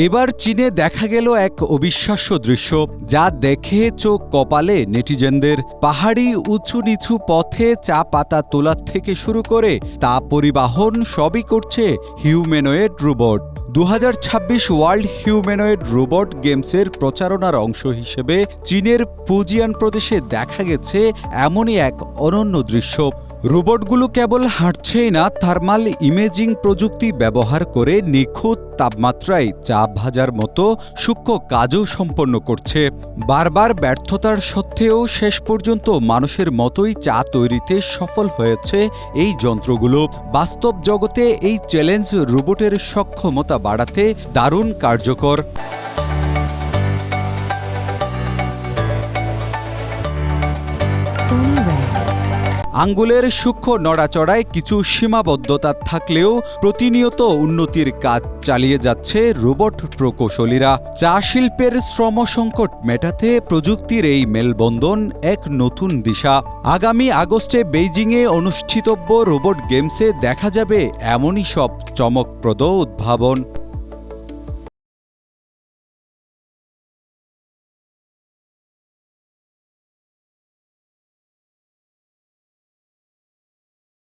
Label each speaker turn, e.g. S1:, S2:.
S1: এবার চীনে দেখা গেল এক অবিশ্বাস্য দৃশ্য, যা দেখে চোখ কপালে নেটিজেনদের। পাহাড়ি উঁচু নিচু পথে চা পাতা তোলার থেকে শুরু করে তা পরিবহন সবই করছে humanoid robot. 2026 world humanoid robot গেমসের প্রচারণার অংশ হিসেবে চীনের ফুজিয়ান প্রদেশে দেখা গেছে এমনই এক অনন্য দৃশ্য। রোবটগুলো কেবল হাঁটছেই না, থার্মাল ইমেজিং প্রযুক্তি ব্যবহার করে নিখুঁত তাপমাত্রায় চা ভাজার মতো সূক্ষ্ম কাজও সম্পন্ন করছে। বারবার ব্যর্থতার সত্ত্বেও শেষ পর্যন্ত মানুষের মতোই চা তৈরিতে সফল হয়েছে এই যন্ত্রগুলো। বাস্তব জগতে এই চ্যালেঞ্জ রোবটের সক্ষমতা বাড়াতে দারুণ কার্যকর। আঙ্গুলের সূক্ষ্ম নড়াচড়ায় কিছু সীমাবদ্ধতা থাকলেও প্রতিনিয়ত উন্নতির কাজ চালিয়ে যাচ্ছে রোবট প্রকৌশলীরা। চা শিল্পের শ্রম সংকট মেটাতে প্রযুক্তির এই মেলবন্ধন এক নতুন দিশা। আগামী আগস্টে বেইজিংয়ে অনুষ্ঠিতব্য রোবট গেমসে দেখা যাবে এমনই সব চমকপ্রদ উদ্ভাবন।